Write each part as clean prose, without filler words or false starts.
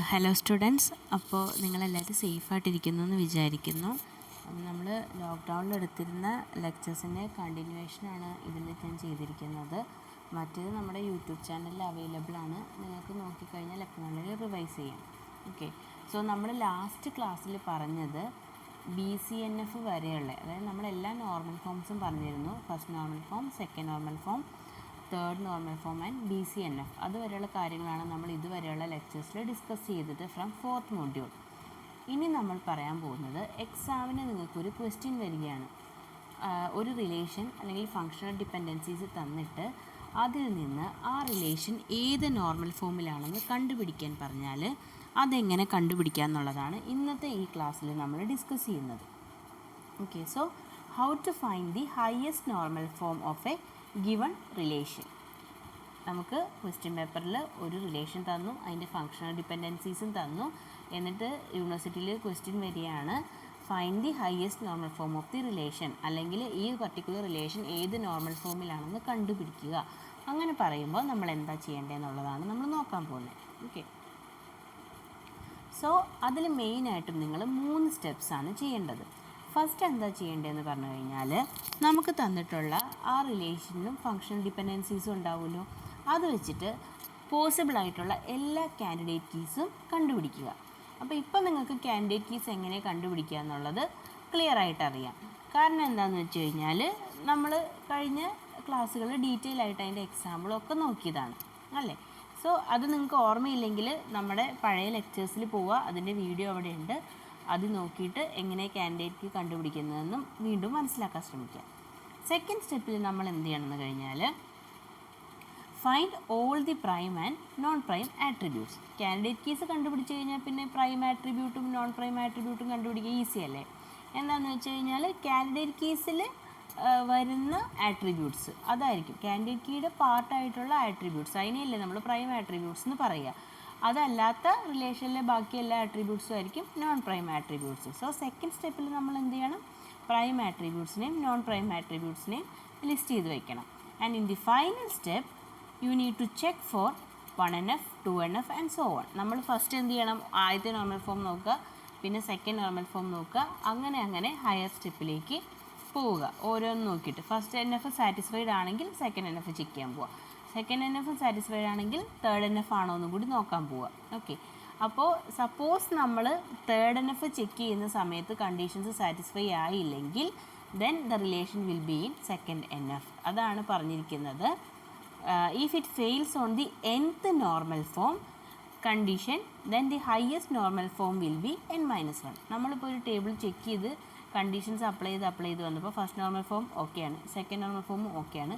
Hello students, അപ്പോൾ നിങ്ങളെല്ലാവരും സേഫായിട്ടിരിക്കുന്നു വിചാരിക്കുന്നു. നമ്മൾ ലോക്ക്ഡൗണിൽ എടുത്തിരുന്ന ലെക്ചേഴ്സിൻ്റെ കണ്ടിന്യൂവേഷനാണ് ഇതിൽ ഞാൻ ചെയ്തിരിക്കുന്നത്. മറ്റേത് നമ്മുടെ യൂട്യൂബ് ചാനലിൽ അവൈലബിൾ ആണ്, നിങ്ങൾക്ക് നോക്കിക്കഴിഞ്ഞാൽ എപ്പോഴാണെങ്കിലും റിവൈസ് ചെയ്യാം. ഓക്കെ, സോ നമ്മൾ ലാസ്റ്റ് ക്ലാസ്സിൽ പറഞ്ഞത് BCNF വരെയുള്ള, അതായത് നമ്മളെല്ലാ നോർമൽ ഫോംസും പറഞ്ഞിരുന്നു. First normal form, second normal form, third normal form and BCNF. അതുവരെയുള്ള കാര്യങ്ങളാണ് നമ്മൾ ഇതുവരെയുള്ള ലെക്ചേഴ്സിൽ ഡിസ്കസ് ചെയ്തത് ഫ്രം 4th മൊഡ്യൂൾ. ഇനി നമ്മൾ പറയാൻ പോകുന്നത്, എക്സാമിന് നിങ്ങൾക്കൊരു ക്വസ്റ്റ്യൻ വരികയാണ്. ഒരു റിലേഷൻ അല്ലെങ്കിൽ ഫങ്ഷണൽ ഡിപ്പെൻഡൻസീസ് തന്നിട്ട് അതിൽ നിന്ന് ആ റിലേഷൻ ഏത് നോർമൽ ഫോമിലാണെന്ന് കണ്ടുപിടിക്കാൻ പറഞ്ഞാൽ അതെങ്ങനെ കണ്ടുപിടിക്കുക എന്നുള്ളതാണ് ഇന്നത്തെ ഈ ക്ലാസ്സിൽ നമ്മൾ ഡിസ്കസ് ചെയ്യുന്നത്. Okay, so how to find the highest normal form of a given relation. നമുക്ക് ക്വസ്റ്റ്യൻ പേപ്പറിൽ ഒരു റിലേഷൻ തന്നു, അതിൻ്റെ ഫങ്ഷണൽ ഡിപ്പെൻഡൻസീസും തന്നു. എന്നിട്ട് യൂണിവേഴ്സിറ്റിയിൽ ക്വസ്റ്റ്യൻ വരികയാണ്, find the highest normal form of the relation, അല്ലെങ്കിൽ ഈ പർട്ടിക്കുലർ റിലേഷൻ ഏത് നോർമൽ ഫോമിലാണെന്ന് കണ്ടുപിടിക്കുക. അങ്ങനെ പറയുമ്പോൾ നമ്മൾ എന്താ ചെയ്യേണ്ടതെന്നുള്ളതാണ് നമ്മൾ നോക്കാൻ പോകുന്നത്. ഓക്കെ, സോ അതിൽ മെയിനായിട്ടും നിങ്ങൾ 3 സ്റ്റെപ്സാണ് ചെയ്യേണ്ടത്. ഫസ്റ്റ് എന്താ ചെയ്യേണ്ടതെന്ന് പറഞ്ഞു കഴിഞ്ഞാൽ, നമുക്ക് തന്നിട്ടുള്ള ആ റിലേഷനും ഫങ്ഷണൽ ഡിപ്പെൻഡൻസീസും ഉണ്ടാവുമല്ലോ, അത് വെച്ചിട്ട് പോസിബിളായിട്ടുള്ള എല്ലാ കാൻഡിഡേറ്റ് കീസും കണ്ടുപിടിക്കുക. അപ്പോൾ ഇപ്പം നിങ്ങൾക്ക് കാൻഡിഡേറ്റ് കീസ് എങ്ങനെ കണ്ടുപിടിക്കുക എന്നുള്ളത് ക്ലിയർ ആയിട്ട് അറിയാം. കാരണം എന്താണെന്ന് വെച്ച് കഴിഞ്ഞാൽ നമ്മൾ കഴിഞ്ഞ ക്ലാസ്സുകൾ ഡീറ്റെയിൽ ആയിട്ട് അതിൻ്റെ എക്സാമ്പിളൊക്കെ നോക്കിയതാണ് അല്ലേ. സോ അത് നിങ്ങൾക്ക് ഓർമ്മയില്ലെങ്കിൽ നമ്മുടെ പഴയ ലെക്ചേഴ്സിൽ പോവുക, അതിൻ്റെ വീഡിയോ അവിടെ ഉണ്ട്. അത് നോക്കിയിട്ട് എങ്ങനെ കാൻഡിഡേറ്റ് കണ്ടുപിടിക്കുന്നതെന്നും വീണ്ടും മനസ്സിലാക്കാൻ ശ്രമിക്കുക. സെക്കൻഡ് സ്റ്റെപ്പിൽ നമ്മൾ എന്ത് ചെയ്യണമെന്ന് കഴിഞ്ഞാൽ, find all the prime and non prime attributes. Candidate keys കണ്ടുപിടിച്ച് കഴിഞ്ഞാൽ പിന്നെ പ്രൈം ആട്രിബ്യൂട്ടും നോൺ പ്രൈം ആട്രിബ്യൂട്ടും കണ്ടുപിടിക്കുക ഈസി അല്ലേ. എന്താണെന്ന് വെച്ച് കഴിഞ്ഞാൽ കാൻഡിഡേറ്റ് കീസിൽ വരുന്ന ആട്രിബ്യൂട്ട്സ് അതായിരിക്കും കാൻഡിഡേറ്റ് കീയുടെ പാർട്ടായിട്ടുള്ള ആട്രിബ്യൂട്ട്സ്, അതിനെയല്ലേ നമ്മൾ പ്രൈം ആട്രിബ്യൂട്ട്സ് എന്ന് പറയുക. അതല്ലാത്ത റിലേഷനിലെ ബാക്കി എല്ലാ ആട്രിബ്യൂട്ട്സും ആയിരിക്കും non prime attributes. So second സ്റ്റെപ്പിൽ നമ്മൾ എന്ത് ചെയ്യണം, പ്രൈം ആട്രിബ്യൂട്ട്സിനെയും നോൺ പ്രൈം ആട്രിബ്യൂട്ട്സിനെയും ലിസ്റ്റ് ചെയ്ത് വയ്ക്കണം. And in the final step you need to check for 1NF 2NF and so on. നമ്മൾ ഫസ്റ്റ് എന്ത് ചെയ്യണം, ആദ്യത്തെ നോർമൽ ഫോം നോക്കുക, പിന്നെ സെക്കൻഡ് നോർമൽ ഫോം നോക്കുക, അങ്ങനെ ഹയർ സ്റ്റെപ്പിലേക്ക് പോവുക. ഓരോന്ന് നോക്കിയിട്ട് ഫസ്റ്റ് NF സാറ്റിസ്ഫൈഡ് ആണെങ്കിൽ സെക്കൻഡ് NF ചെക്ക് ചെയ്യാൻ പോവുക, സെക്കൻഡ് NF സാറ്റിസ്ഫൈഡ് ആണെങ്കിൽ തേർഡ് NF ആണോ എന്നും കൂടി നോക്കാൻ പോവുക. ഓക്കെ, അപ്പോൾ സപ്പോസ് നമ്മൾ തേർഡ് NF ചെക്ക് ചെയ്യുന്ന സമയത്ത് കണ്ടീഷൻസ് സാറ്റിസ്ഫൈ ആയില്ലെങ്കിൽ then the relation will be in second NF. അതാണ് പറഞ്ഞിരിക്കുന്നത്. If it fails on the nth normal form condition then the highest normal form will be n-1. നമ്മളിപ്പോൾ ഒരു table check ചെയ്ത് conditions apply ചെയ്ത് വന്നപ്പോൾ first normal form ഓക്കെയാണ്, second normal ഫോമും ഓക്കെയാണ്.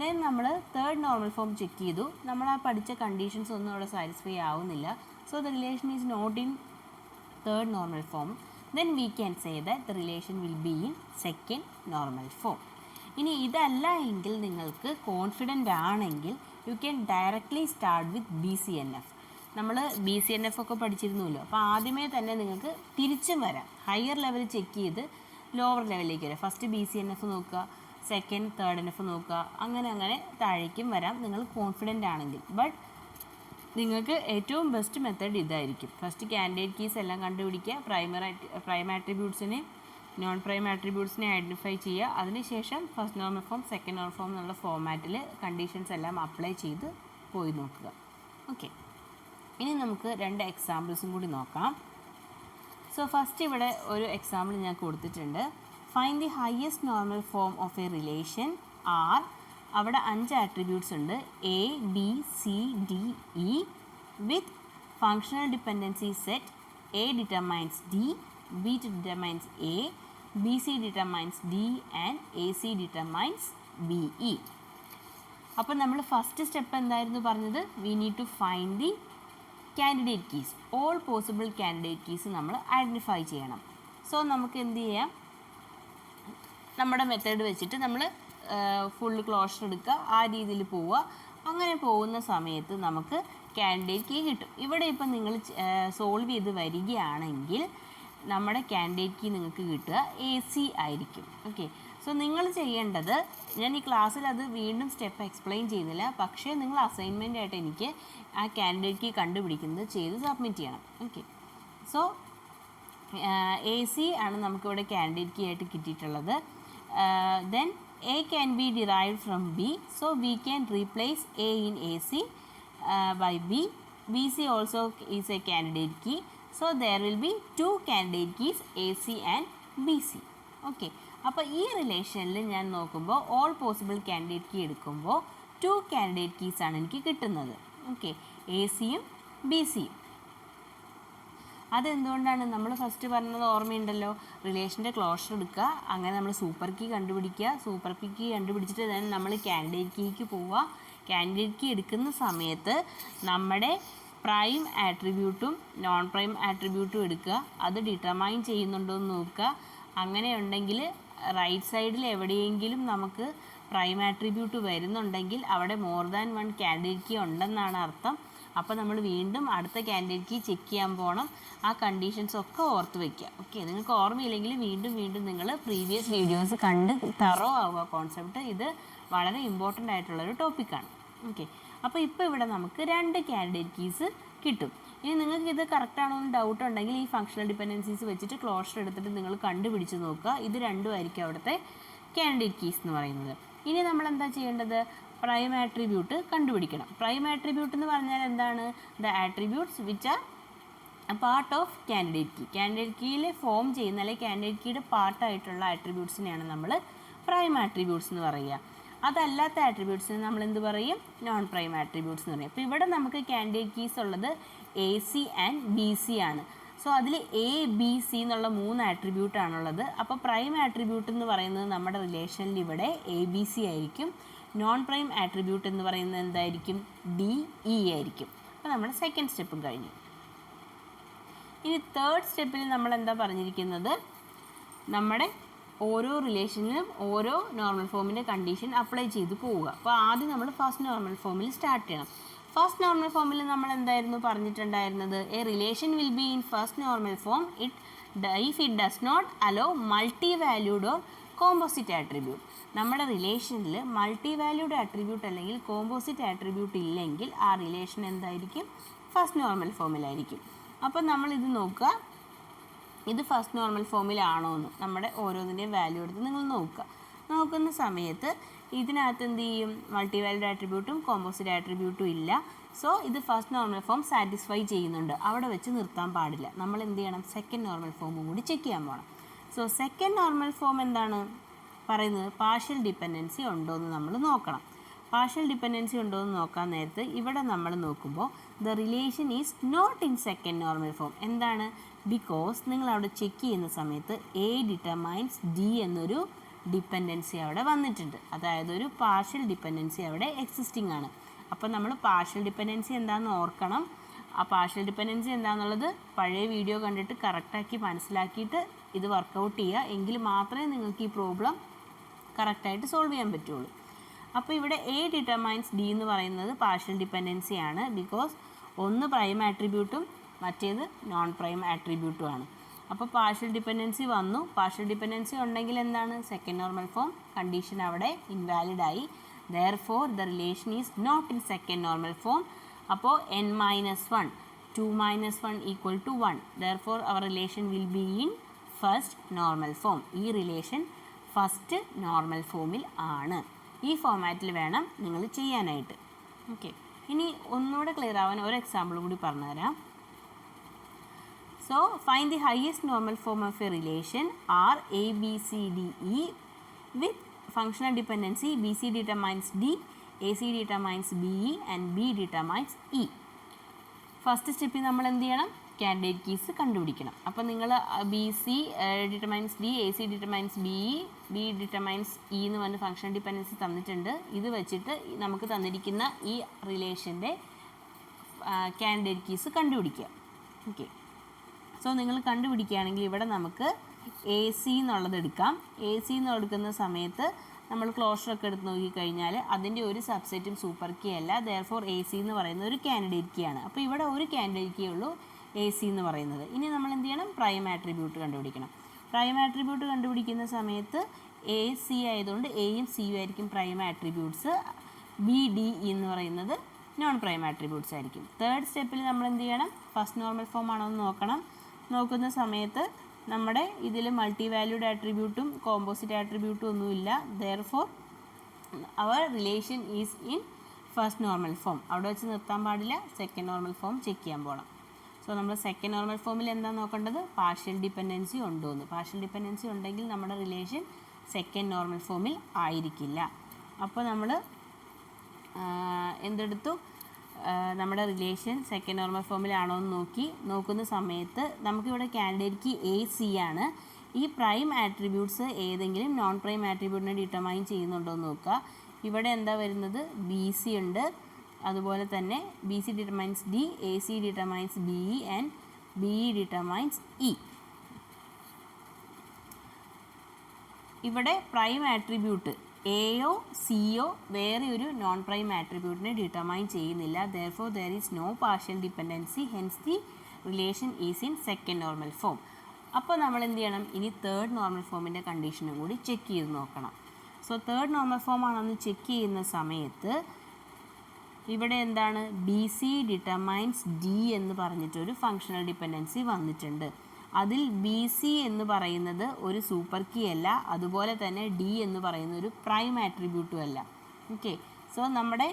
ദെൻ നമ്മൾ തേർഡ് നോർമൽ ഫോം ചെക്ക് ചെയ്തു, നമ്മൾ ആ പഠിച്ച കണ്ടീഷൻസ് ഒന്നും അവിടെ സാറ്റിസ്ഫൈ ആവുന്നില്ല. So the relation is not in third normal form. Then we can say that the relation will be in second normal form. ഇനി ഇതല്ല എങ്കിൽ നിങ്ങൾക്ക് കോൺഫിഡൻ്റ് ആണെങ്കിൽ you can directly start with BCNF. നമ്മൾ BCNF ഒക്കെ പഠിച്ചിരുന്നല്ലോ, അപ്പോൾ ആദ്യമേ തന്നെ നിങ്ങൾക്ക് തിരിച്ചും വരാം, ഹയർ ലെവൽ ചെക്ക് ചെയ്ത് ലോവർ ലെവലിലേക്ക് വരാം. ഫസ്റ്റ് BCNF നോക്കുക, സെക്കൻഡ് തേർഡ് NF നോക്കുക, അങ്ങനെ താഴേക്കും വരാം നിങ്ങൾ കോൺഫിഡൻ്റ് ആണെങ്കിൽ. ബട്ട് നിങ്ങൾക്ക് ഏറ്റവും ബെസ്റ്റ് മെത്തേഡ് ഇതായിരിക്കും. ഫസ്റ്റ് കാൻഡിഡേറ്റ് കീസ് എല്ലാം കണ്ടുപിടിക്കുക, പ്രൈം ആട്രിബ്യൂട്ട്സിനെ നോൺ പ്രൈം ആട്രിബ്യൂട്ട്സിനെ ഐഡൻറ്റിഫൈ ചെയ്യുക, അതിനുശേഷം first normal form second normal form എന്നുള്ള ഫോമാറ്റിൽ കണ്ടീഷൻസ് എല്ലാം അപ്ലൈ ചെയ്ത് പോയി നോക്കുക. ഓക്കെ, ഇനി നമുക്ക് 2 എക്സാമ്പിൾസും കൂടി നോക്കാം. സോ ഫസ്റ്റ് ഇവിടെ ഒരു എക്സാമ്പിൾ ഞാൻ കൊടുത്തിട്ടുണ്ട്. Find the highest normal form of A relation R. അവിടെ 5 ആട്രിബ്യൂട്ട്സ് ഉണ്ട്, A, B, C, D, E with functional dependency set A determines D, B determines A, BC determines D and AC determines BE. അപ്പോൾ നമ്മൾ first step എന്തായിരുന്നു പറഞ്ഞത്, we need to find the candidate keys, all possible candidate keys നമ്മൾ identify ചെയ്യണം. So നമുക്ക് എന്ത് ചെയ്യാം, നമ്മുടെ മെത്തേഡ് വെച്ചിട്ട് നമ്മൾ ഫുൾ ക്ലോഷർ എടുക്കുക, ആ രീതിയിൽ പോവുക. അങ്ങനെ പോകുന്ന സമയത്ത് നമുക്ക് കാൻഡിഡേറ്റ് കീ കിട്ടും. ഇവിടെ ഇപ്പം നിങ്ങൾ സോൾവ് ചെയ്ത് വരികയാണെങ്കിൽ നമ്മുടെ കാൻഡിഡേറ്റ് കീ നിങ്ങൾക്ക് കിട്ടുക AC ആയിരിക്കും. ഓക്കെ, സോ സോ നിങ്ങൾ ചെയ്യേണ്ടത്, ഞാൻ ഈ ക്ലാസ്സിൽ അത് വീണ്ടും സ്റ്റെപ്പ് എക്സ്പ്ലെയിൻ ചെയ്യുന്നില്ല, പക്ഷേ നിങ്ങൾ അസൈൻമെൻ്റ് ആയിട്ട് എനിക്ക് ആ കാൻഡിഡേറ്റ് കീ കണ്ടുപിടിക്കുന്നത് ചെയ്ത് സബ്മിറ്റ് ചെയ്യണം. ഓക്കെ, സോ AC ആണ് നമുക്കിവിടെ കാൻഡിഡേറ്റ് കീ ആയിട്ട് കിട്ടിയിട്ടുള്ളത്. Then A can be derived from B, so we can replace A in AC by B. BC also is a candidate key, so there will be 2 candidate keys, AC and BC. Okay, അപ്പോൾ ഈ റിലേഷനിൽ ഞാൻ നോക്കുമ്പോൾ all possible candidate key എടുക്കുമ്പോൾ 2 candidate keys ആണ് എനിക്ക് കിട്ടുന്നത്. Okay, ACയും BCയും. അതെന്തുകൊണ്ടാണ്? നമ്മൾ ഫസ്റ്റ് പറഞ്ഞത് ഓർമ്മയുണ്ടല്ലോ, റിലേഷൻ്റെ ക്ലോഷർ എടുക്കുക, അങ്ങനെ നമ്മൾ സൂപ്പർ കീ കണ്ടുപിടിക്കുക, സൂപ്പർ കീ കണ്ടുപിടിച്ചിട്ട് തന്നെ നമ്മൾ കാൻഡിഡേറ്റ് കീക്ക് പോവുക. കാൻഡിഡേറ്റ് കീ എടുക്കുന്ന സമയത്ത് നമ്മുടെ പ്രൈം ആട്രിബ്യൂട്ടും നോൺ പ്രൈം ആട്രിബ്യൂട്ടും എടുക്കുക, അത് ഡിറ്റർമൈൻ ചെയ്യുന്നുണ്ടോ എന്ന് നോക്കുക. അങ്ങനെ ഉണ്ടെങ്കിൽ റൈറ്റ് സൈഡിൽ എവിടെയെങ്കിലും നമുക്ക് പ്രൈം ആട്രിബ്യൂട്ട് വരുന്നുണ്ടെങ്കിൽ അവിടെ മോർ ദാൻ 1 കാൻഡിഡേറ്റ് കീ ഉണ്ടെന്നാണ് അർത്ഥം. അപ്പോൾ നമ്മൾ വീണ്ടും അടുത്ത കാൻഡിഡേറ്റ് കീ ചെക്ക് ചെയ്യാൻ പോകണം. ആ കണ്ടീഷൻസ് ഒക്കെ ഓർത്ത് വയ്ക്കുക. ഓക്കെ, നിങ്ങൾക്ക് ഓർമ്മയില്ലെങ്കിൽ വീണ്ടും നിങ്ങൾ പ്രീവിയസ് വീഡിയോസ് കണ്ട് തറോ ആവുക കോൺസെപ്റ്റ്. ഇത് വളരെ ഇമ്പോർട്ടൻ്റ് ആയിട്ടുള്ളൊരു ടോപ്പിക്കാണ്. ഓക്കെ, അപ്പോൾ ഇപ്പോൾ ഇവിടെ നമുക്ക് 2 കാൻഡിഡേറ്റ് കീസ് കിട്ടും. ഇനി നിങ്ങൾക്ക് ഇത് കറക്റ്റാണോ എന്ന് ഡൗട്ട് ഉണ്ടെങ്കിൽ ഈ ഫങ്ഷണൽ ഡിപ്പെൻഡൻസീസ് വെച്ചിട്ട് ക്ലോഷർ എടുത്തിട്ട് നിങ്ങൾ കണ്ടുപിടിച്ച് നോക്കുക. ഇത് രണ്ടും ആയിരിക്കും അവിടുത്തെ കാൻഡിഡേറ്റ് കീസ് എന്ന് പറയുന്നത്. ഇനി നമ്മൾ എന്താ ചെയ്യേണ്ടത്? പ്രൈം ആട്രിബ്യൂട്ട് കണ്ടുപിടിക്കണം. പ്രൈം ആട്രിബ്യൂട്ട് എന്ന് പറഞ്ഞാൽ എന്താണ്? The attributes which are part of candidate key. Candidate കീയിൽ ഫോം ചെയ്യുന്ന അല്ലെങ്കിൽ കാൻഡിഡേറ്റ് കീയുടെ പാർട്ടായിട്ടുള്ള ആട്രിബ്യൂട്ട്സിനെയാണ് നമ്മൾ പ്രൈം ആട്രിബ്യൂട്ട്സ് എന്ന് പറയുക. അതല്ലാത്ത ആട്രിബ്യൂട്ട്സിന് നമ്മൾ എന്ത് പറയും? നോൺ പ്രൈം ആട്രിബ്യൂട്ട്സ് എന്ന് പറയും. അപ്പോൾ ഇവിടെ നമുക്ക് കാൻഡിഡേറ്റ് കീസ് ഉള്ളത് AC ആൻഡ് BC ആണ്. സോ അതിൽ ABC എന്നുള്ള 3 ആട്രിബ്യൂട്ടാണുള്ളത്. അപ്പോൾ പ്രൈം ആട്രിബ്യൂട്ട് എന്ന് പറയുന്നത് നമ്മുടെ റിലേഷനിൽ ഇവിടെ ABC ആയിരിക്കും. നോൺ പ്രൈം ആട്രിബ്യൂട്ട് എന്ന് പറയുന്നത് എന്തായിരിക്കും? DE ആയിരിക്കും. അപ്പോൾ നമ്മുടെ സെക്കൻഡ് സ്റ്റെപ്പും കഴിഞ്ഞു. ഇനി തേർഡ് സ്റ്റെപ്പിൽ നമ്മൾ എന്താ പറഞ്ഞിരിക്കുന്നത്? നമ്മുടെ ഓരോ റിലേഷനിലും ഓരോ നോർമൽ ഫോമിൻ്റെ കണ്ടീഷൻ അപ്ലൈ ചെയ്ത് പോവുക. അപ്പോൾ ആദ്യം നമ്മൾ ഫസ്റ്റ് നോർമൽ ഫോമിൽ സ്റ്റാർട്ട് ചെയ്യണം. ഫസ്റ്റ് നോർമൽ ഫോമിൽ നമ്മൾ എന്തായിരുന്നു പറഞ്ഞിട്ടുണ്ടായിരുന്നത്? A relation will be in first normal form if it does not allow multi valued or composite attribute. നമ്മുടെ റിലേഷനിൽ മൾട്ടി വാല്യൂഡ് ആട്രിബ്യൂട്ട് അല്ലെങ്കിൽ കോമ്പോസിറ്റ് ആട്രിബ്യൂട്ട് ഇല്ലെങ്കിൽ ആ റിലേഷൻ എന്തായിരിക്കും? ഫസ്റ്റ് നോർമൽ ഫോമിലായിരിക്കും. അപ്പോൾ നമ്മളിത് നോക്കുക, ഇത് ഫസ്റ്റ് നോർമൽ ഫോമിലാണോ എന്ന് നമ്മുടെ ഓരോന്നിൻ്റെയും വാല്യൂ എടുത്ത് നിങ്ങൾ നോക്കുക. നോക്കുന്ന സമയത്ത് ഇതിനകത്ത് എന്ത് ചെയ്യും? മൾട്ടി വാല്യൂഡ് ആട്രിബ്യൂട്ടും കോമ്പോസിറ്റ് ആട്രിബ്യൂട്ടും ഇല്ല. സോ ഇത് ഫസ്റ്റ് നോർമൽ ഫോം സാറ്റിസ്ഫൈ ചെയ്യുന്നുണ്ട്. അവിടെ വെച്ച് നിർത്താൻ പാടില്ല. നമ്മൾ എന്ത് ചെയ്യണം? സെക്കൻഡ് നോർമൽ ഫോമും കൂടി ചെക്ക് ചെയ്യാൻ പോകണം. സോ സെക്കൻഡ് നോർമൽ ഫോം എന്താണ് പറയുന്നത്? പാർഷ്യൽ ഡിപ്പെൻഡൻസി ഉണ്ടോ എന്ന് നമ്മൾ നോക്കണം. പാർഷ്യൽ ഡിപ്പെൻഡൻസി ഉണ്ടോ എന്ന് നോക്കാൻ നേരത്ത് ഇവിടെ നമ്മൾ നോക്കുമ്പോൾ the relation is not in second normal form. എന്താണ്? ബിക്കോസ് നിങ്ങൾ അവിടെ ചെക്ക് ചെയ്യുന്ന സമയത്ത് A ഡിറ്റർമൈൻസ് D എന്നൊരു ഡിപ്പെൻഡൻസി അവിടെ വന്നിട്ടുണ്ട്. അതായത് ഒരു പാർഷ്യൽ ഡിപ്പെൻഡൻസി അവിടെ എക്സിസ്റ്റിംഗ് ആണ്. അപ്പോൾ നമ്മൾ പാർഷ്യൽ ഡിപ്പെൻഡൻസി എന്താണെന്ന് ഓർക്കണം. ആ പാർഷ്യൽ ഡിപ്പെൻഡൻസി എന്താണെന്നുള്ളത് പഴയ വീഡിയോ കണ്ടിട്ട് കറക്റ്റാക്കി മനസ്സിലാക്കിയിട്ട് ഇത് വർക്കൗട്ട് ചെയ്യുക. എങ്കിൽ മാത്രമേ നിങ്ങൾക്ക് ഈ പ്രോബ്ലം കറക്റ്റായിട്ട് സോൾവ് ചെയ്യാൻ പറ്റുള്ളൂ. അപ്പോൾ ഇവിടെ A ഡിറ്റർമൈൻസ് D എന്ന് പറയുന്നത് പാർഷ്യൽ ഡിപ്പെൻഡൻസിയാണ്. ബിക്കോസ് ഒന്ന് പ്രൈം ആട്രിബ്യൂട്ടും മറ്റേത് നോൺ പ്രൈം ആട്രിബ്യൂട്ടുമാണ്. അപ്പോൾ പാർഷ്യൽ ഡിപ്പെൻഡൻസി വന്നു. പാർഷ്യൽ ഡിപ്പെൻഡൻസി ഉണ്ടെങ്കിൽ എന്താണ്? സെക്കൻഡ് നോർമൽ ഫോം കണ്ടീഷൻ അവിടെ ഇൻവാലിഡായി. Therefore the relation is not in second normal form. അപ്പോൾ n-1 2 - 1 equal to 1. Therefore our relation will be in first normal form. ഈ relation first normal ഫോമിൽ ആണ്. ഈ ഫോമാറ്റിൽ വേണം നിങ്ങൾ ചെയ്യാനായിട്ട്. ഓക്കെ, ഇനി ഒന്നുകൂടെ ക്ലിയർ ആവാൻ ഒരു എക്സാമ്പിൾ കൂടി പറഞ്ഞുതരാം. So find the highest normal form of A relation R A B C D E with functional dependency BC determines D, AC determines BE and B determines E. First സ്റ്റെപ്പിൽ നമ്മൾ എന്ത് ചെയ്യണം? Candidate keys കണ്ടുപിടിക്കണം. അപ്പോൾ നിങ്ങൾ BC determines D, AC determines BE, B determines E എന്ന് പറഞ്ഞ functional dependency തന്നിട്ടുണ്ട്. ഇത് വെച്ചിട്ട് നമുക്ക് തന്നിരിക്കുന്ന ഈ റിലേഷൻ്റെ കാൻഡിഡേറ്റ് കീസ് കണ്ടുപിടിക്കുക. ഓക്കെ, സോ നിങ്ങൾ കണ്ടുപിടിക്കുകയാണെങ്കിൽ ഇവിടെ നമുക്ക് AC എന്നുള്ളത് എടുക്കാം. AC എന്നുള്ളത് എടുക്കുന്ന സമയത്ത് നമ്മൾ ക്ലോഷറൊക്കെ എടുത്ത് നോക്കിക്കഴിഞ്ഞാൽ അതിൻ്റെ ഒരു സബ്സെറ്റും സൂപ്പർ കീ അല്ല. ദെയർഫോർ AC എന്ന് പറയുന്നത് ഒരു കാൻഡിഡേറ്റ് കീ ആണ്. അപ്പോൾ ഇവിടെ ഒരു കാൻഡിഡേറ്റ് കീ ഉള്ളൂ AC എന്ന് പറയുന്നത്. ഇനി നമ്മൾ എന്ത് ചെയ്യണം? പ്രൈം ആട്രിബ്യൂട്ട് കണ്ടുപിടിക്കണം. പ്രൈം ആട്രിബ്യൂട്ട് കണ്ടുപിടിക്കുന്ന സമയത്ത് എ സി ആയതുകൊണ്ട് എയും സിയും ആയിരിക്കും പ്രൈം ആട്രിബ്യൂട്ട്സ്, ബി ഡി എന്ന് പറയുന്നത് നോൺ പ്രൈം ആട്രിബ്യൂട്ട്സ് ആയിരിക്കും. തേർഡ് സ്റ്റെപ്പിൽ നമ്മൾ എന്ത് ചെയ്യണം? ഫസ്റ്റ് നോർമൽ ഫോം ആണോ എന്ന് നോക്കണം. നോക്കുന്ന സമയത്ത് നമ്മുടെ ഇതിൽ മൾട്ടി വാല്യൂഡ് ആട്രിബ്യൂട്ടും കോമ്പോസിറ്റ് ആട്രിബ്യൂട്ടും ഒന്നുമില്ല. Therefore our relation is in first normal form. അവിടെ വെച്ച് നിർത്താൻ പാടില്ല, സെക്കൻഡ് നോർമൽ ഫോം ചെക്ക് ചെയ്യാൻ പോകണം. സോ നമ്മൾ സെക്കൻഡ് നോർമൽ ഫോമിൽ എന്താ നോക്കേണ്ടത്? പാർഷ്യൽ ഡിപ്പെൻഡൻസി ഉണ്ടോ എന്ന്. പാർഷ്യൽ ഡിപ്പെൻഡൻസി ഉണ്ടെങ്കിൽ നമ്മുടെ റിലേഷൻ സെക്കൻഡ് നോർമൽ ഫോമിൽ ആയിരിക്കില്ല. അപ്പോൾ നമ്മൾ എന്തെടുത്തു? നമ്മുടെ റിലേഷൻ സെക്കൻഡ് നോർമൽ ഫോമിലാണോ എന്ന് നോക്കുന്ന സമയത്ത് നമുക്കിവിടെ കാൻഡിഡേറ്റ് കീ എ സി ആണ്. ഈ പ്രൈം ആട്രിബ്യൂട്ട്സ് ഏതെങ്കിലും നോൺ പ്രൈം ആട്രിബ്യൂട്ടിനെ ഡിറ്റർമൈൻ ചെയ്യുന്നുണ്ടോ എന്ന് നോക്കുക. ഇവിടെ എന്താ വരുന്നത്? ബി സി ഉണ്ട്, അതുപോലെ തന്നെ B C determines D, A C determines B E and B E determines E. ഇവിടെ പ്രൈം ആട്രിബ്യൂട്ട് എയോ സിയോ വേറെ ഒരു നോൺ പ്രൈം ആട്രിബ്യൂട്ടിനെ ഡിറ്റർമൈൻ ചെയ്യുന്നില്ല. Therefore there is no partial dependency, hence the relation is in second normal form. അപ്പോൾ നമ്മൾ എന്ത് ചെയ്യണം? ഇനി തേർഡ് നോർമൽ ഫോമിൻ്റെ കണ്ടീഷനും കൂടി ചെക്ക് ചെയ്ത് നോക്കണം. സോ തേർഡ് നോർമൽ ഫോം ആണെന്ന് ചെക്ക് ചെയ്യുന്ന സമയത്ത് ഇവിടെ എന്താണ്? ബി സി ഡിറ്റർമൈൻസ് ഡി എന്ന് പറഞ്ഞിട്ടൊരു ഫങ്ഷണൽ ഡിപ്പെൻഡൻസി വന്നിട്ടുണ്ട്. അതിൽ ബി സി എന്ന് പറയുന്നത് ഒരു സൂപ്പർ കീ അല്ല, അതുപോലെ തന്നെ ഡി എന്ന് പറയുന്ന ഒരു പ്രൈം ആട്രിബ്യൂട്ടും അല്ല. ഓക്കെ, സോ നമ്മുടെ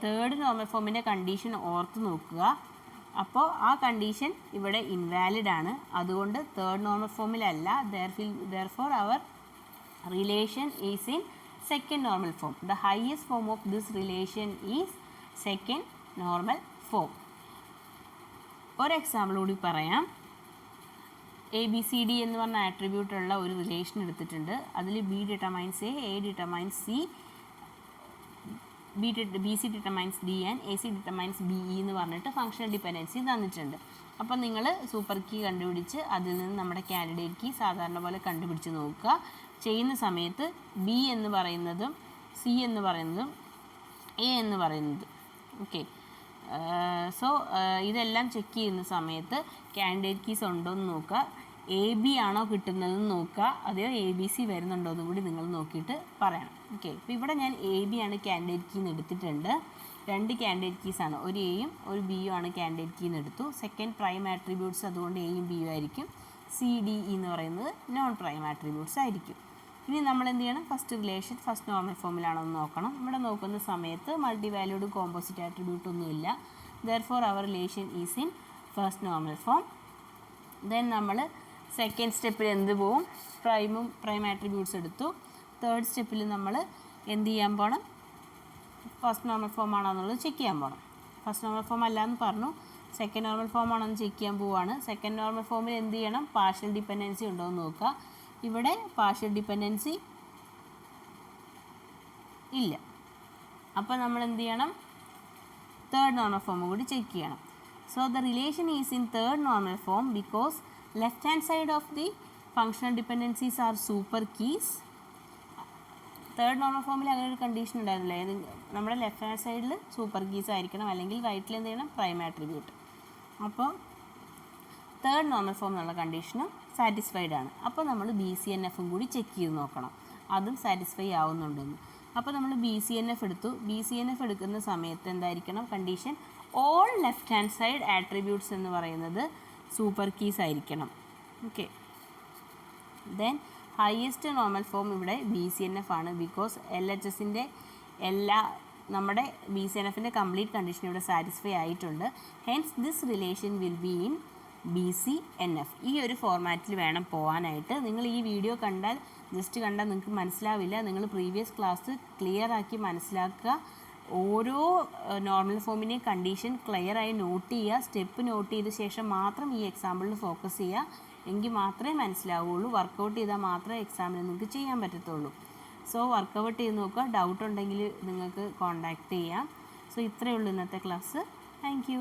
തേർഡ് നോർമൽ ഫോമിൻ്റെ കണ്ടീഷൻ ഓർത്ത് നോക്കുക. അപ്പോൾ ആ കണ്ടീഷൻ ഇവിടെ ഇൻവാലിഡ് ആണ്, അതുകൊണ്ട് തേർഡ് നോർമൽ ഫോമിലല്ല. Therefore our relation is in second normal form. The highest form of this relation is second normal form. ഒരു എക്സാമ്പിൾ കൂടി പറയാം. എ ബി സി ഡി എന്ന് പറഞ്ഞ ആട്രിബ്യൂട്ടുള്ള ഒരു റിലേഷൻ എടുത്തിട്ടുണ്ട്. അതിൽ B determines A determines C, B C determines D and A C determines B E എന്ന് പറഞ്ഞിട്ട് ഫങ്ഷണൽ ഡിപ്പെൻഡൻസി തന്നിട്ടുണ്ട്. അപ്പോൾ നിങ്ങൾ സൂപ്പർ കീ കണ്ടുപിടിച്ച് അതിൽ നിന്ന് നമ്മുടെ കാൻഡിഡേറ്റ് കീ സാധാരണ പോലെ കണ്ടുപിടിച്ച് നോക്കുക. ചെയ്യുന്ന സമയത്ത് ബി എന്ന് പറയുന്നതും സി എന്ന് പറയുന്നതും എ എന്ന് പറയുന്നതും ഓക്കെ. സോ ഇതെല്ലാം ചെക്ക് ചെയ്യുന്ന സമയത്ത് കാൻഡിഡേറ്റ് കീസ് ഉണ്ടോ എന്ന് നോക്കുക. എ ബി ആണോ കിട്ടുന്നതെന്ന് നോക്കുക, അതെയോ എ ബി സി വരുന്നുണ്ടോ എന്നും കൂടി നിങ്ങൾ നോക്കിയിട്ട് പറയണം. ഓക്കെ, അപ്പോൾ ഇവിടെ ഞാൻ എ ബി ആണ് കാൻഡിഡേറ്റ് കീന്ന് എടുത്തിട്ടുണ്ട്. 2 കാൻഡിഡേറ്റ് കീസാണ്, ഒരു എയും ഒരു ബിയും ആണ് കാൻഡിഡേറ്റ് കീന്ന് എടുത്തു. സെക്കൻഡ് പ്രൈം ആട്രിബ്യൂട്ട്സ് അതുകൊണ്ട് എയും ബിയും ആയിരിക്കും. സി ഡി എന്ന് പറയുന്നത് നോൺ പ്രൈം ആട്രിബ്യൂട്ട്സ് ആയിരിക്കും. ഇനി നമ്മൾ എന്ത് ചെയ്യണം? ഫസ്റ്റ് റിലേഷൻ ഫസ്റ്റ് നോർമൽ ഫോമിലാണോ എന്ന് നോക്കണം. ഇവിടെ നോക്കുന്ന സമയത്ത് മൾട്ടി വാല്യൂഡ് കോമ്പോസിറ്റ് ആട്രിബ്യൂട്ട് ഒന്നുമില്ല. Therefore our relation is in first normal form. Then നമ്മൾ സെക്കൻഡ് സ്റ്റെപ്പിൽ എന്ത് പോവും? പ്രൈം ആട്രിബ്യൂട്ട്സ് എടുത്തു. തേർഡ് സ്റ്റെപ്പിൽ നമ്മൾ എന്ത് ചെയ്യാൻ പോകണം? ഫസ്റ്റ് നോർമൽ ഫോം ആണോ എന്നുള്ളത് ചെക്ക് ചെയ്യാൻ പോകണം. ഫസ്റ്റ് നോർമൽ ഫോം അല്ല എന്ന് പറഞ്ഞു, സെക്കൻഡ് നോർമൽ ഫോം ആണോ എന്ന് ചെക്ക് ചെയ്യാൻ പോവുകയാണ്. സെക്കൻഡ് നോർമൽ ഫോമിൽ എന്ത് ചെയ്യണം? പാർഷ്യൽ ഡിപ്പെൻഡൻസി ഉണ്ടോ എന്ന് നോക്കുക. ഇവിടെ പാർഷ്യൽ ഡിപ്പെൻഡൻസി ഇല്ല. അപ്പോൾ നമ്മൾ എന്ത് ചെയ്യണം? തേർഡ് നോർമൽ ഫോം കൂടി ചെക്ക് ചെയ്യണം. So the relation is in third normal form because left hand side of the functional dependencies are super keys. Third normal ഫോമിൽ അങ്ങനെ ഒരു കണ്ടീഷൻ ഉണ്ടായിരുന്നില്ല. നമ്മുടെ ലെഫ്റ്റ് ഹാൻഡ് സൈഡിൽ സൂപ്പർ കീസ് ആയിരിക്കണം, അല്ലെങ്കിൽ റൈറ്റിൽ എന്ത് ചെയ്യണം? Prime attribute. അപ്പോൾ തേർഡ് നോർമൽ ഫോം എന്നുള്ള കണ്ടീഷനും സാറ്റിസ്ഫൈഡ് ആണ്. അപ്പോൾ നമ്മൾ ബി സി എൻ എഫും കൂടി ചെക്ക് ചെയ്ത് നോക്കണം, അതും സാറ്റിസ്ഫൈ ആവുന്നുണ്ടെന്ന്. അപ്പോൾ നമ്മൾ ബി സി എൻ എഫ് എടുത്തു. ബി സി എൻ എഫ് എടുക്കുന്ന സമയത്ത് എന്തായിരിക്കണം condition? All left hand side attributes എന്ന് പറയുന്നത് സൂപ്പർ കീസ് ആയിരിക്കണം. Okay, then highest normal form ഇവിടെ ബി സി എൻ എഫ് ആണ്. ബിക്കോസ് എൽ എച്ച് എസിൻ്റെ നമ്മുടെ ബി സി എൻ എഫിൻ്റെ കംപ്ലീറ്റ് കണ്ടീഷൻ ഇവിടെ സാറ്റിസ്ഫൈ ആയിട്ടുണ്ട്. Hence this relation will be in B C N F. ഈ ഒരു ഫോർമാറ്റിൽ വേണം പോകാനായിട്ട്. നിങ്ങൾ ഈ വീഡിയോ ജസ്റ്റ് കണ്ടാൽ നിങ്ങൾക്ക് മനസ്സിലാവില്ല. നിങ്ങൾ പ്രീവിയസ് ക്ലാസ് ക്ലിയർ ആക്കി മനസ്സിലാക്കുക. ഓരോ നോർമൽ ഫോമിൻ്റെയും കണ്ടീഷൻ ക്ലിയറായി നോട്ട് ചെയ്യുക. സ്റ്റെപ്പ് നോട്ട് ചെയ്ത ശേഷം മാത്രം ഈ എക്സാമ്പിളിൽ ഫോക്കസ് ചെയ്യുക, എങ്കിൽ മാത്രമേ മനസ്സിലാവുള്ളൂ. വർക്കൗട്ട് ചെയ്താൽ മാത്രമേ എക്സാമിന് നിങ്ങൾക്ക് ചെയ്യാൻ പറ്റത്തുള്ളൂ. സോ വർക്കൗട്ട് ചെയ്ത് നോക്കുക. ഡൗട്ട് ഉണ്ടെങ്കിൽ നിങ്ങൾക്ക് കോൺടാക്റ്റ് ചെയ്യാം. സോ ഇത്രയേ ഉള്ളൂ ഇന്നത്തെ ക്ലാസ്. Thank you.